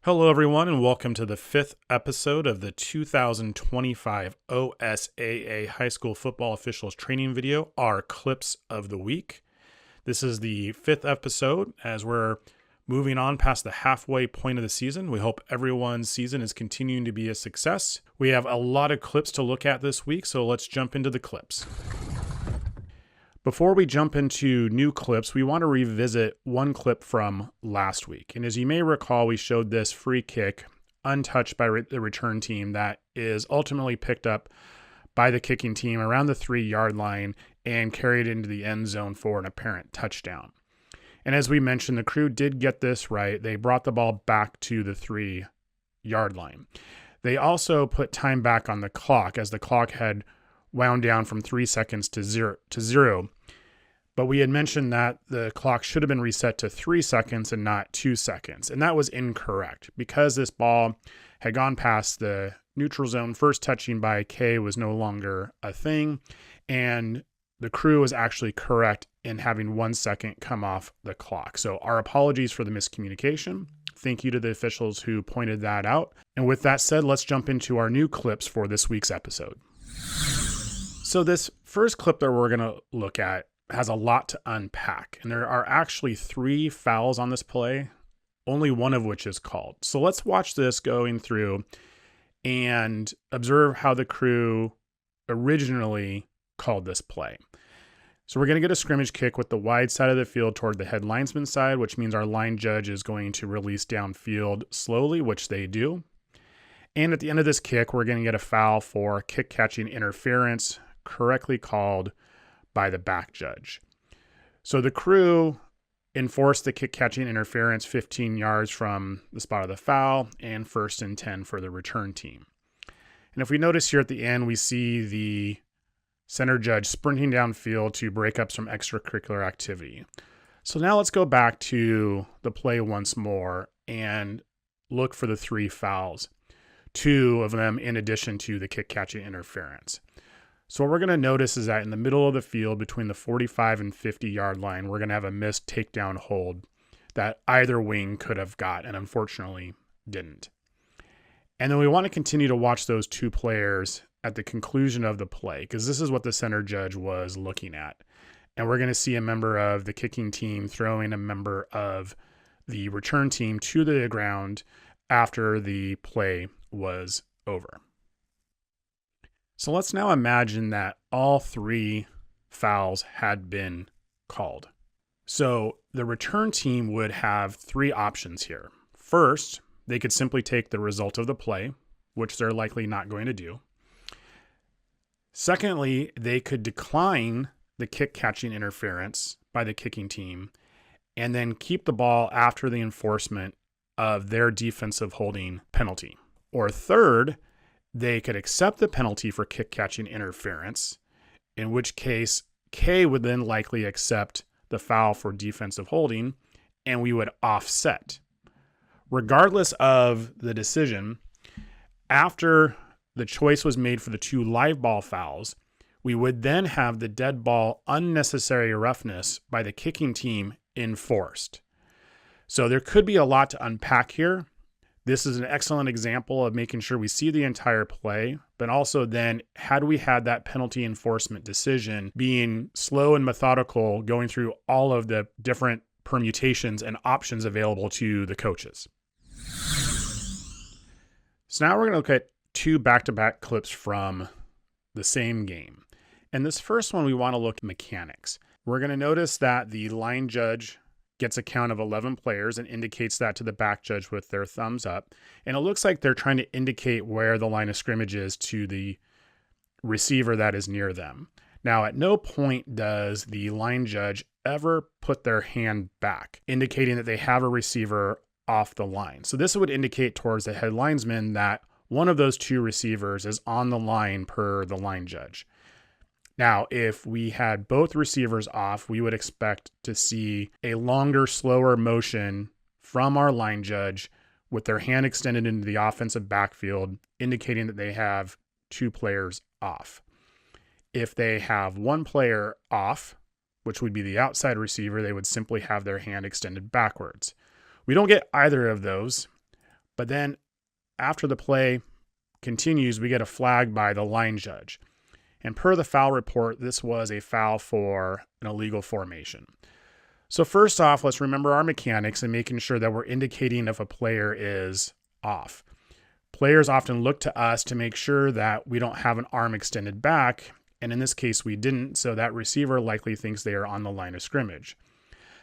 Hello, everyone, and welcome to the fifth episode of the 2025 OSAA High School Football Officials Training Video, our Clips of the Week. This is the fifth episode as we're moving on past the halfway point of the season. We hope everyone's season is continuing to be a success. We have a lot of clips to look at this week, so let's jump into the clips. Before we jump into new clips, we want to revisit one clip from last week. And as you may recall, we showed this free kick untouched by the return team that is ultimately picked up by the kicking team around the 3-yard line and carried into the end zone for an apparent touchdown. And as we mentioned, the crew did get this right. They brought the ball back to the 3-yard line. They also put time back on the clock as the clock had wound down from 3 seconds to zero. But we had mentioned that the clock should have been reset to 3 seconds and not 2 seconds. And that was incorrect because this ball had gone past the neutral zone. First touching by K was no longer a thing. And the crew was actually correct in having 1 second come off the clock. So our apologies for the miscommunication. Thank you to the officials who pointed that out. And with that said, let's jump into our new clips for this week's episode. So this first clip that we're going to look at has a lot to unpack, and there are actually 3 fouls on this play, only one of which is called. So let's watch this going through and observe how the crew originally called this play. So we're going to get a scrimmage kick with the wide side of the field toward the head linesman side, which means our line judge is going to release downfield slowly, which they do. And at the end of this kick, we're going to get a foul for kick catching interference, correctly called by the back judge. So the crew enforced the kick catching interference 15 yards from the spot of the foul and 1st and 10 for the return team. And if we notice here at the end, we see the center judge sprinting downfield to break up some extracurricular activity. So now let's go back to the play once more and look for the 3 fouls, 2 of them in addition to the kick catching interference. So what we're going to notice is that in the middle of the field between the 45 and 50-yard line, we're going to have a missed takedown hold that either wing could have got and unfortunately didn't. And then we want to continue to watch those 2 players at the conclusion of the play because this is what the center judge was looking at. And we're going to see a member of the kicking team throwing a member of the return team to the ground after the play was over. So let's now imagine that all 3 fouls had been called. So the return team would have 3 options here. First, they could simply take the result of the play, which they're likely not going to do. Secondly, they could decline the kick catching interference by the kicking team and then keep the ball after the enforcement of their defensive holding penalty. Or third, they could accept the penalty for kick catching interference, in which case K would then likely accept the foul for defensive holding, and we would offset. Regardless of the decision, after the choice was made for the 2 live ball fouls, we would then have the dead ball unnecessary roughness by the kicking team enforced. So there could be a lot to unpack here. This is an excellent example of making sure we see the entire play, but also then had we had that penalty enforcement decision being slow and methodical, going through all of the different permutations and options available to the coaches. So now we're going to look at 2 back-to-back clips from the same game. And this first one, we want to look at mechanics. We're going to notice that the line judge gets a count of 11 players and indicates that to the back judge with their thumbs up. And it looks like they're trying to indicate where the line of scrimmage is to the receiver that is near them. Now, at no point does the line judge ever put their hand back, indicating that they have a receiver off the line. So this would indicate towards the head linesman that one of those 2 receivers is on the line per the line judge. Now, if we had both receivers off, we would expect to see a longer, slower motion from our line judge with their hand extended into the offensive backfield, indicating that they have 2 players off. If they have 1 player off, which would be the outside receiver, they would simply have their hand extended backwards. We don't get either of those, But then after the play continues, we get a flag by the line judge. And per the foul report, this was a foul for an illegal formation. So first off, let's remember our mechanics and making sure that we're indicating if a player is off. Players often look to us to make sure that we don't have an arm extended back, and in this case we didn't, so that receiver likely thinks they are on the line of scrimmage.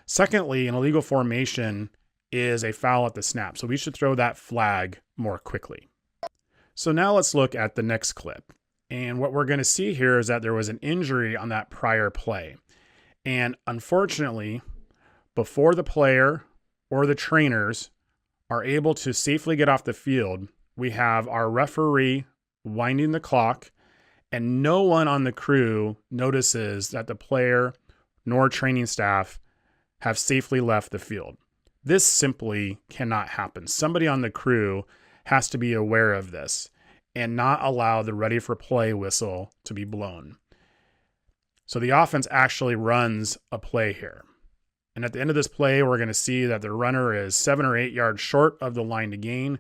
Secondly, an illegal formation is a foul at the snap, so we should throw that flag more quickly. So now let's look at the next clip. And what we're going to see here is that there was an injury on that prior play. And unfortunately, before the player or the trainers are able to safely get off the field, we have our referee winding the clock, and no one on the crew notices that the player nor training staff have safely left the field. This simply cannot happen. Somebody on the crew has to be aware of this and not allow the ready for play whistle to be blown. So the offense actually runs a play here. And at the end of this play, we're going to see that the runner is 7 or 8 yards short of the line to gain,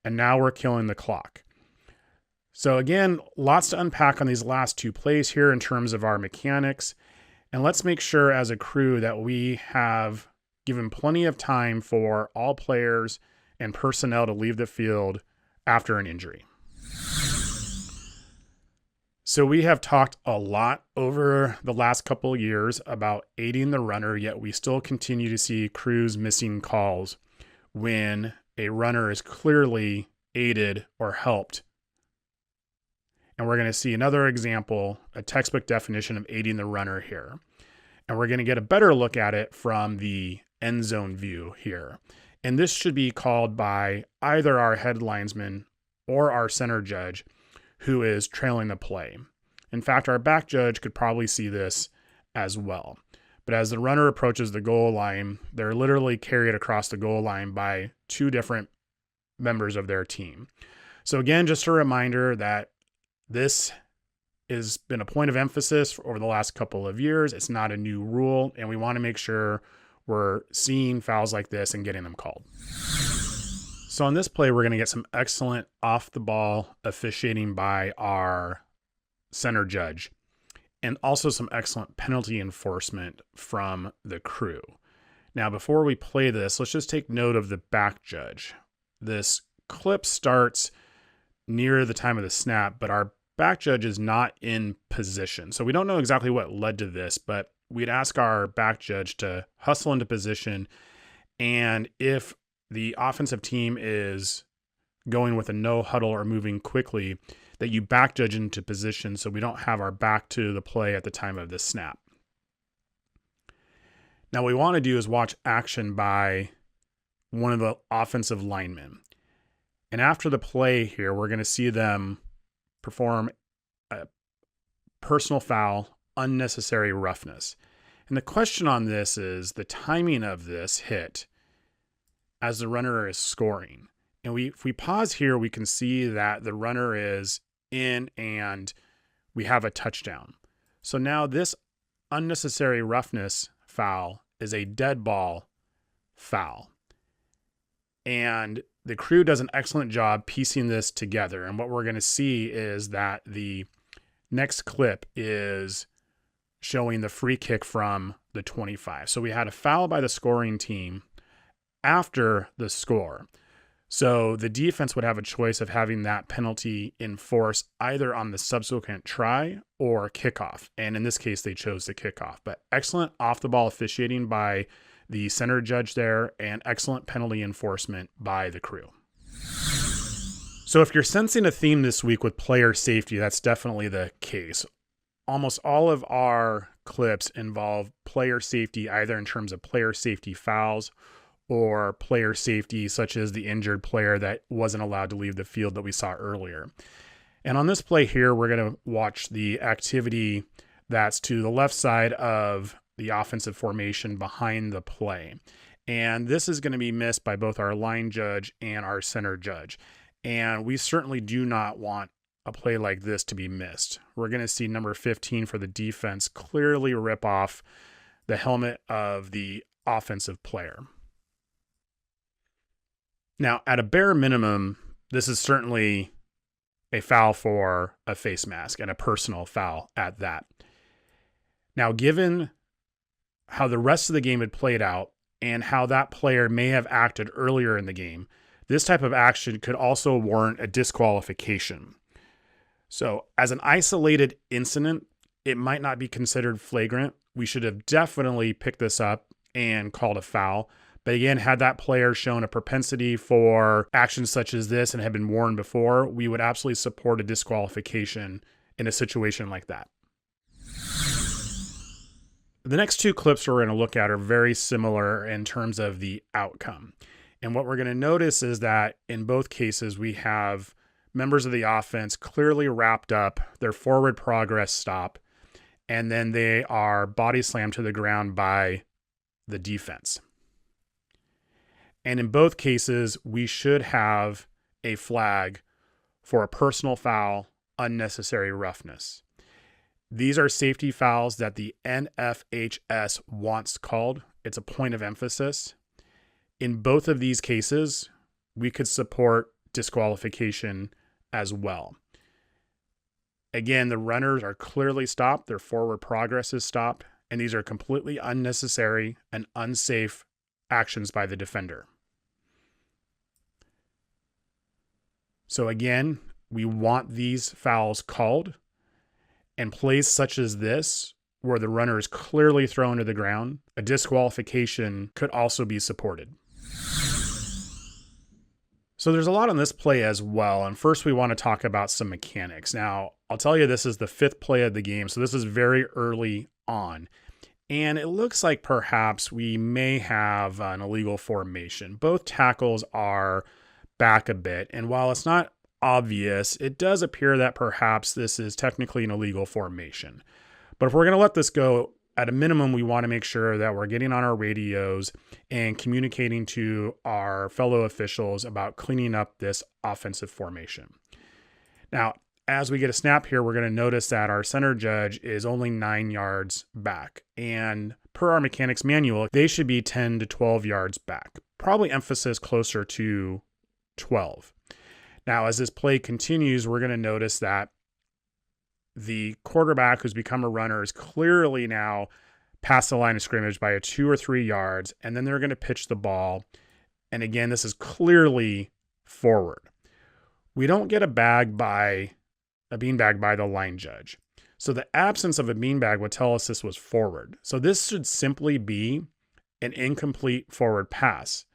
and now we're killing the clock. So again, lots to unpack on these last two plays here in terms of our mechanics. And let's make sure as a crew that we have given plenty of time for all players and personnel to leave the field after an injury. So we have talked a lot over the last couple of years about aiding the runner, yet we still continue to see crews missing calls when a runner is clearly aided or helped. And we're going to see another example, a textbook definition of aiding the runner here. And we're going to get a better look at it from the end zone view here. And this should be called by either our head linesman or our center judge who is trailing the play. In fact, our back judge could probably see this as well. But as the runner approaches the goal line, they're literally carried across the goal line by two different members of their team. So again, just a reminder that this has been a point of emphasis over the last couple of years. It's not a new rule, and we want to make sure we're seeing fouls like this and getting them called. So on this play, we're going to get some excellent off-the-ball officiating by our center judge, and also some excellent penalty enforcement from the crew. Now, before we play this, let's just take note of the back judge. This clip starts near the time of the snap, but our back judge is not in position. So we don't know exactly what led to this, but we'd ask our back judge to hustle into position. And if the offensive team is going with a no huddle or moving quickly, that you back judge into position so we don't have our back to the play at the time of the snap. Now what we want to do is watch action by one of the offensive linemen. And after the play here, we're going to see them perform a personal foul, unnecessary roughness. And the question on this is the timing of this hit as the runner is scoring. And if we pause here, we can see that the runner is in and we have a touchdown. So now this unnecessary roughness foul is a dead ball foul. And the crew does an excellent job piecing this together. And what we're going to see is that the next clip is showing the free kick from the 25. So we had a foul by the scoring team after the score. So the defense would have a choice of having that penalty enforced either on the subsequent try or kickoff. And in this case, they chose the kickoff. But excellent off-the-ball officiating by the center judge there, and excellent penalty enforcement by the crew. So if you're sensing a theme this week with player safety, that's definitely the case. Almost all of our clips involve player safety, either in terms of player safety fouls or player safety, such as the injured player that wasn't allowed to leave the field that we saw earlier. And on this play here, we're going to watch the activity that's to the left side of the offensive formation behind the play. And this is going to be missed by both our line judge and our center judge. And we certainly do not want a play like this to be missed. We're going to see number 15 for the defense clearly rip off the helmet of the offensive player. Now, at a bare minimum, this is certainly a foul for a face mask and a personal foul at that. Now, given how the rest of the game had played out and how that player may have acted earlier in the game, this type of action could also warrant a disqualification. So, as an isolated incident, it might not be considered flagrant. We should have definitely picked this up and called a foul. But again, had that player shown a propensity for actions such as this and had been warned before, we would absolutely support a disqualification in a situation like that. The next two clips we're going to look at are very similar in terms of the outcome. And what we're going to notice is that in both cases, we have members of the offense clearly wrapped up, their forward progress stop, and then they are body slammed to the ground by the defense. And in both cases, we should have a flag for a personal foul, unnecessary roughness. These are safety fouls that the NFHS wants called. It's a point of emphasis. In both of these cases, we could support disqualification as well. Again, the runners are clearly stopped. Their forward progress is stopped. And these are completely unnecessary and unsafe actions by the defender. So again, we want these fouls called, and plays such as this, where the runner is clearly thrown to the ground, a disqualification could also be supported. So there's a lot on this play as well. And first we want to talk about some mechanics. Now, I'll tell you, this is the fifth play of the game. So this is very early on. And it looks like perhaps we may have an illegal formation. Both tackles are back a bit. And while it's not obvious, it does appear that perhaps this is technically an illegal formation. But if we're going to let this go, at a minimum, we want to make sure that we're getting on our radios and communicating to our fellow officials about cleaning up this offensive formation. Now, as we get a snap here, we're going to notice that our center judge is only 9 yards back. And per our mechanics manual, they should be 10 to 12 yards back. Probably emphasis closer to 12. Now, as this play continues, we're going to notice that the quarterback who's become a runner is clearly now past the line of scrimmage by 2 or 3 yards, and then they're going to pitch the ball. And again, this is clearly forward. We don't get a beanbag by the line judge. So the absence of a beanbag would tell us this was forward. So this should simply be an incomplete forward pass.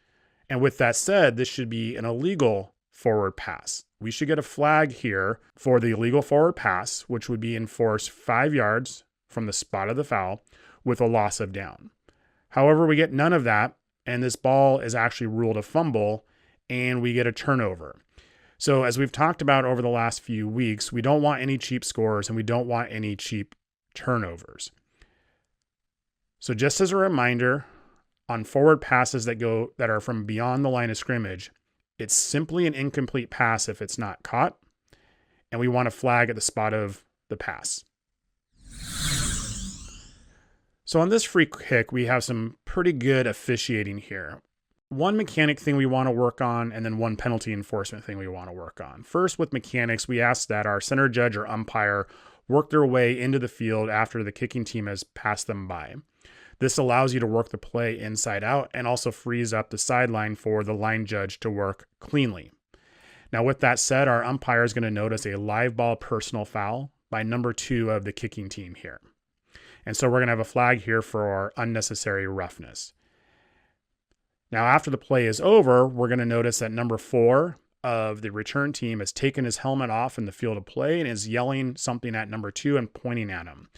And with that said, this should be an illegal forward pass. We should get a flag here for the illegal forward pass, which would be enforced 5 yards from the spot of the foul with a loss of down. However, we get none of that, and this ball is actually ruled a fumble, and we get a turnover. So as we've talked about over the last few weeks, we don't want any cheap scores, and we don't want any cheap turnovers. So just as a reminder, on forward passes that are from beyond the line of scrimmage, it's simply an incomplete pass if it's not caught, and we want a flag at the spot of the pass. So on this free kick, we have some pretty good officiating here. One mechanic thing we want to work on, and then one penalty enforcement thing we want to work on. First, with mechanics, we ask that our center judge or umpire work their way into the field after the kicking team has passed them by. This allows you to work the play inside out and also frees up the sideline for the line judge to work cleanly. Now, with that said, our umpire is going to notice a live ball personal foul by number 2 of the kicking team here. And so we're going to have a flag here for unnecessary roughness. Now, after the play is over, we're going to notice that number 4 of the return team has taken his helmet off in the field of play and is yelling something at number 2 and pointing at him.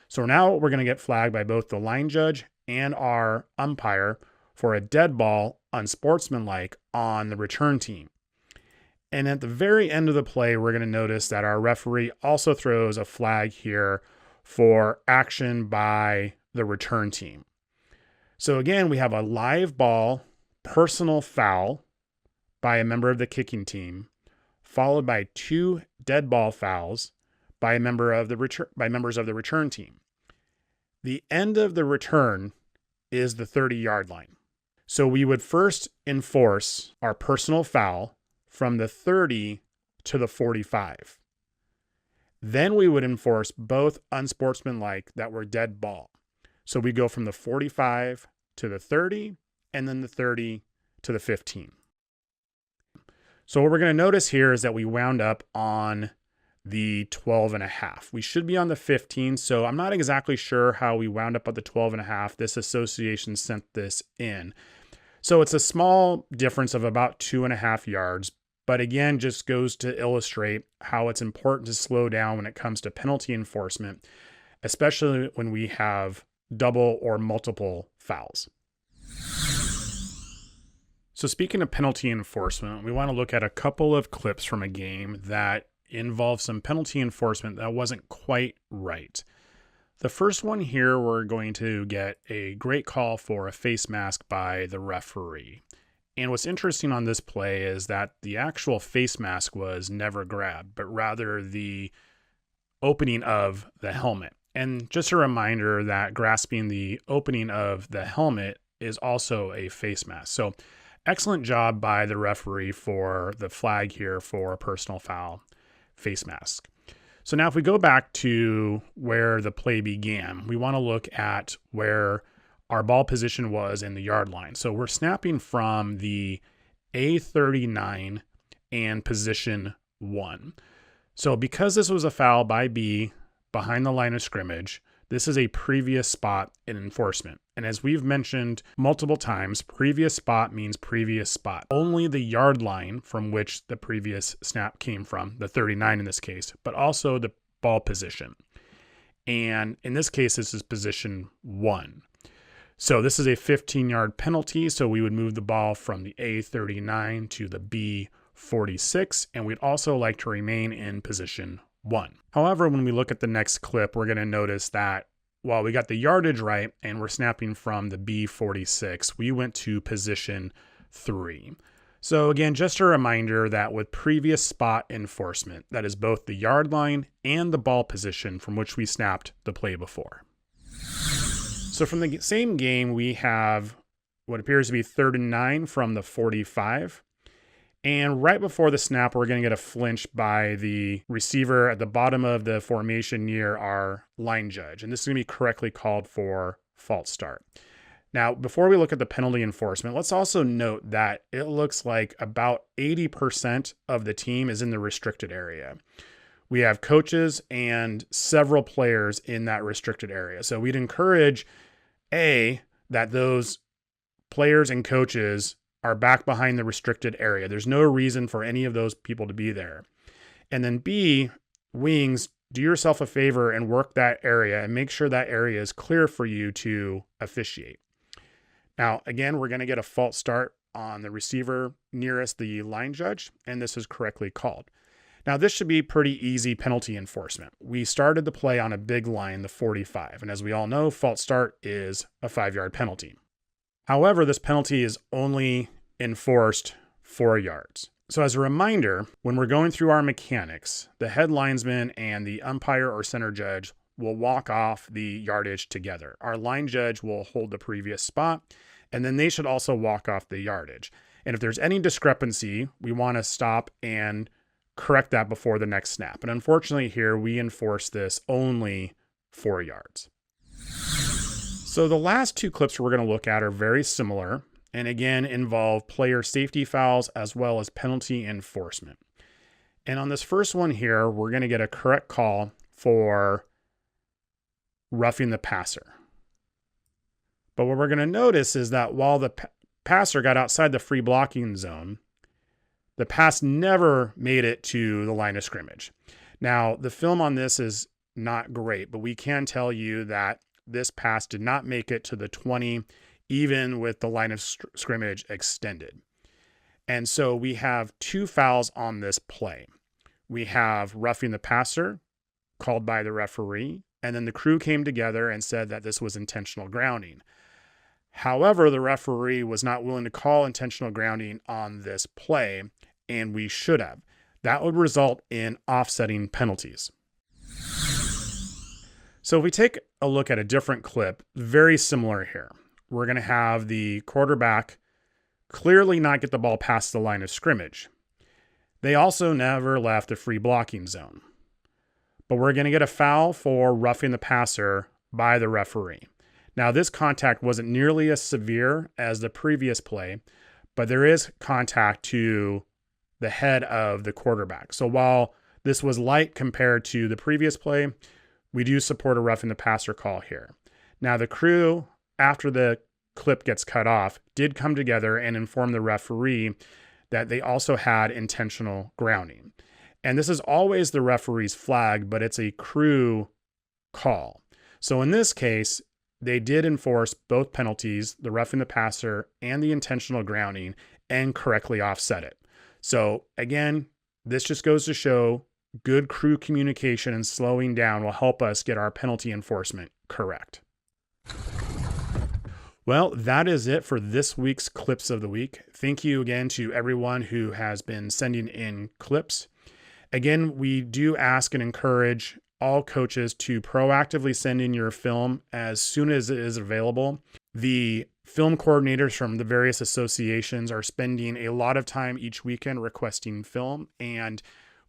So now we're going to get flagged by both the line judge and our umpire for a dead ball unsportsmanlike on the return team. And at the very end of the play, we're going to notice that our referee also throws a flag here for action by the return team. So again, we have a live ball personal foul by a member of the kicking team, followed by 2 dead ball fouls by members of the return team. The end of the return is the 30-yard line. So we would first enforce our personal foul from the 30 to the 45. Then we would enforce both unsportsmanlike that were dead ball. So we go from the 45 to the 30 and then the 30 to the 15. So what we're going to notice here is that we wound up on the 12.5. We should be on the 15. So I'm not exactly sure how we wound up at the 12.5. This association sent this in. So it's a small difference of about 2.5 yards, but again, just goes to illustrate how it's important to slow down when it comes to penalty enforcement, especially when we have double or multiple fouls. So speaking of penalty enforcement, we want to look at a couple of clips from a game that involved some penalty enforcement that wasn't quite right. The first one here, we're going to get a great call for a face mask by the referee. And what's interesting on this play is that the actual face mask was never grabbed, but rather the opening of the helmet. And just a reminder that grasping the opening of the helmet is also a face mask. So excellent job by the referee for the flag here for a personal foul face mask. So now if we go back to where the play began, we want to look at where our ball position was in the yard line. So we're snapping from the A39 and position 1. So because this was a foul by B behind the line of scrimmage, this is a previous spot in enforcement. And as we've mentioned multiple times, previous spot means previous spot. Only the yard line from which the previous snap came from, the 39 in this case, but also the ball position. And in this case, this is position 1. So this is a 15-yard penalty. So we would move the ball from the A39 to the B46. And we'd also like to remain in position 1. However, when we look at the next clip, we're going to notice that while we got the yardage right and we're snapping from the B46, we went to position 3. So again, just a reminder that with previous spot enforcement, that is both the yard line and the ball position from which we snapped the play before. So from the same game, we have what appears to be 3rd and 9 from the 45. And right before the snap, we're going to get a flinch by the receiver at the bottom of the formation near our line judge. And this is going to be correctly called for false start. Now, before we look at the penalty enforcement, let's also note that it looks like about 80% of the team is in the restricted area. We have coaches and several players in that restricted area. So we'd encourage, A, that those players and coaches are back behind the restricted area. There's no reason for any of those people to be there. And then B, wings, do yourself a favor and work that area and make sure that area is clear for you to officiate. Now, again, we're going to get a false start on the receiver nearest the line judge, and this is correctly called. Now, this should be pretty easy penalty enforcement. We started the play on a big line, the 45, and as we all know, false start is a 5-yard penalty. However, this penalty is only enforced 4 yards. So as a reminder, when we're going through our mechanics, the head linesman and the umpire or center judge will walk off the yardage together. Our line judge will hold the previous spot, and then they should also walk off the yardage. And if there's any discrepancy, we want to stop and correct that before the next snap. And unfortunately here, we enforce this only 4 yards. So the last 2 clips we're going to look at are very similar and again involve player safety fouls as well as penalty enforcement. And on this first one here, we're going to get a correct call for roughing the passer. But what we're going to notice is that while the passer got outside the free blocking zone, the pass never made it to the line of scrimmage. Now, the film on this is not great, but we can tell you that this pass did not make it to the 20, even with the line of scrimmage extended. And so we have 2 fouls on this play. We have roughing the passer, called by the referee, and then the crew came together and said that this was intentional grounding. However, the referee was not willing to call intentional grounding on this play, and we should have. That would result in offsetting penalties. So if we take a look at a different clip, very similar here. we're going to have the quarterback clearly not get the ball past the line of scrimmage. They also never left the free blocking zone. But we're going to get a foul for roughing the passer by the referee. Now, this contact wasn't nearly as severe as the previous play, but there is contact to the head of the quarterback. So while this was light compared to the previous play, we do support a roughing the passer call here. Now, the crew, after the clip gets cut off, did come together and inform the referee that they also had intentional grounding. And this is always the referee's flag, but it's a crew call. So in this case, they did enforce both penalties, the roughing the passer and the intentional grounding, and correctly offset it. So again, this just goes to show good crew communication and slowing down will help us get our penalty enforcement correct. Well, that is it for this week's Clips of the Week. Thank you again to everyone who has been sending in clips. Again, we do ask and encourage all coaches to proactively send in your film as soon as it is available. The film coordinators from the various associations are spending a lot of time each weekend requesting film, and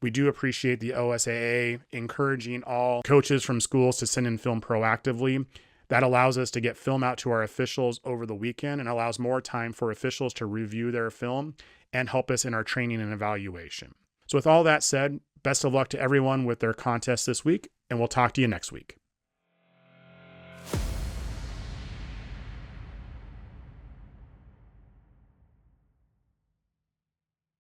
we do appreciate the OSAA encouraging all coaches from schools to send in film proactively. That allows us to get film out to our officials over the weekend and allows more time for officials to review their film and help us in our training and evaluation. So with all that said, best of luck to everyone with their contest this week, and we'll talk to you next week.